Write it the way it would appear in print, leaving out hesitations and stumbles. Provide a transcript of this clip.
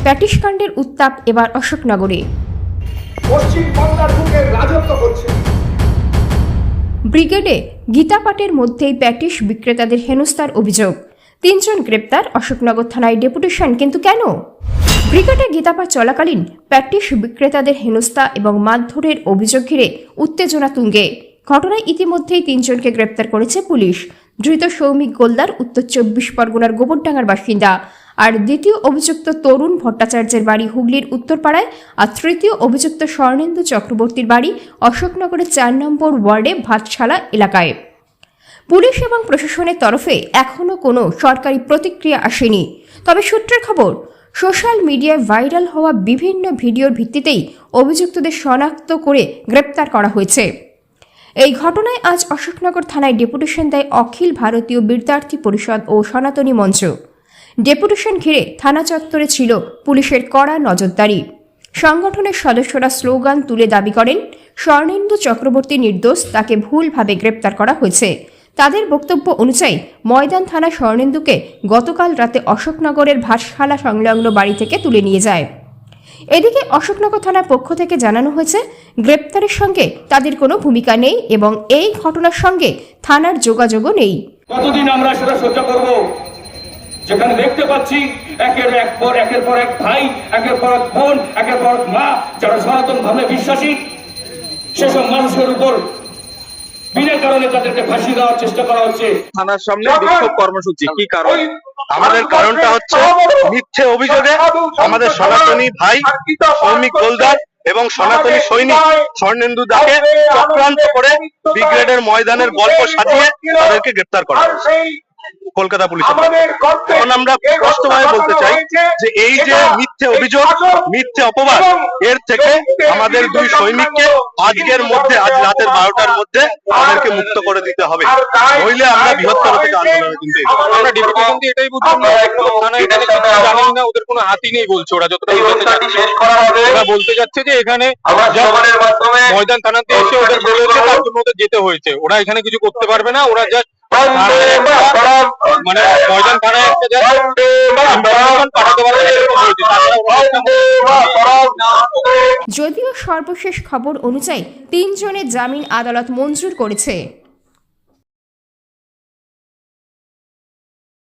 Patties কাণ্ডের উত্তাপ এবার অশোকনগরে। পশ্চিমবঙ্গের বুকে রাজত্ব করছে। ব্রিগেডে গীতাপাঠের মধ্যেই প্যাটিস বিক্রেতাদের হেনস্থার অভিযোগ, 3 জন গ্রেপ্তার, অশোকনগর থানায় ডেপুটেশন। কিন্তু কেন? ব্রিগেডে গীতাপাঠ চলাকালীন প্যাটিস বিক্রেতাদের হেনস্থা এবং মারধরের অভিযোগ ঘিরে উত্তেজনা তুঙ্গে। ঘটনায় ইতিমধ্যেই 3 জনকে গ্রেপ্তার করেছে পুলিশ। ধৃত সৌমিক গোলদার উত্তর 24 পরগনার গোবরডাঙ্গার বাসিন্দা, আর দ্বিতীয় অভিযুক্ত তরুণ ভট্টাচার্যের বাড়ি হুগলির উত্তরপাড়ায়, আর তৃতীয় অভিযুক্ত স্বর্ণেন্দু চক্রবর্তীর বাড়ি অশোকনগরের 4 নম্বর ওয়ার্ডে ভাতশালা এলাকায়। পুলিশ এবং প্রশাসনের তরফে এখনও কোনো সরকারি প্রতিক্রিয়া আসেনি। তবে সূত্রের খবর, সোশ্যাল মিডিয়ায় ভাইরাল হওয়া বিভিন্ন ভিডিওর ভিত্তিতেই অভিযুক্তদের শনাক্ত করে গ্রেপ্তার করা হয়েছে। এই ঘটনায় আজ অশোকনগর থানায় ডেপুটেশন দেয় অখিল ভারতীয় বিদ্যার্থী পরিষদ ও সনাতনী মঞ্চ। ডেপুটেশন ঘিরে থানা চত্বরে ছিল পুলিশের কড়া নজরদারি। সংগঠনের সদস্যরা স্লোগান তুলে দাবি করেন স্বর্ণেন্দু চক্রবর্তী নির্দোষ, তাকে ভুলভাবে গ্রেপ্তার করা হয়েছে। তাদের বক্তব্য অনুযায়ী ময়দান থানা স্বর্ণেন্দুকে গতকাল রাতে অশোকনগরের ভাতশালা সংলগ্ন বাড়ি থেকে তুলে নিয়ে যায়। এদিকে অশোকনগর থানার পক্ষ থেকে জানানো হয়েছে গ্রেপ্তারের সঙ্গে তাদের কোনো ভূমিকা নেই এবং এই ঘটনার সঙ্গে থানার যোগাযোগও নেই। কতদিন আমরা সেটা সহ্য করব, যেখানে দেখতে পাচ্ছি একের পর এক ভাই, একের পর এক বোন, একের পর এক মা, যারা সনাতন ধর্মে বিশ্বাসী, সেসব মানুষের উপর বিনা কারণে তাদেরকে ফাঁসি দেওয়ার চেষ্টা করা হচ্ছে। থানার সামনে বিক্ষোভ কর্মসূচি কি কারণ? আমাদের কারণটা হচ্ছে মিথ্যে অভিযোগে আমাদের সনাতনী ভাই সৌমিক গোলদার এবং সনাতনী সৈনিক স্বর্ণেন্দু দাকে চক্রান্ত করে ব্রিগেডের ময়দানের গল্প সাজিয়ে তাদেরকে গ্রেপ্তার করা হয়েছে কলকাতা পুলিশ। এখন আমরা স্পষ্টভাবে বলতে চাই যে এই যে মিথ্যে অভিযোগ, মিথ্যে অপবাদ, এর থেকে আমাদের 2 সৈনিককে আজকের মধ্যে, আজ রাতের 12টার মধ্যে আমাদেরকে মুক্ত করে দিতে হবে, নইলে আমরা বৃহত্তর থেকে আন্দোলনে কিন্তু আমরা ডেপুটেশন দিয়ে এটাই বুঝলাম না, থানা এখানে জানেন না, ওদের কোনো হাতি নেই বলছে ওরা, যতটা ওরা বলতে যাচ্ছে যে এখানে ময়দান থানাতে এসে ওদের বলেছে তার জন্য ওদের যেতে হয়েছে, ওরা এখানে কিছু করতে পারবে না, ওরা জাস্ট মানে ময়দান থানায় একটা পাঠাতে পারবে। যদিও সর্বশেষ খবর অনুযায়ী 3 জনের জামিন আদালত মঞ্জুর করেছে।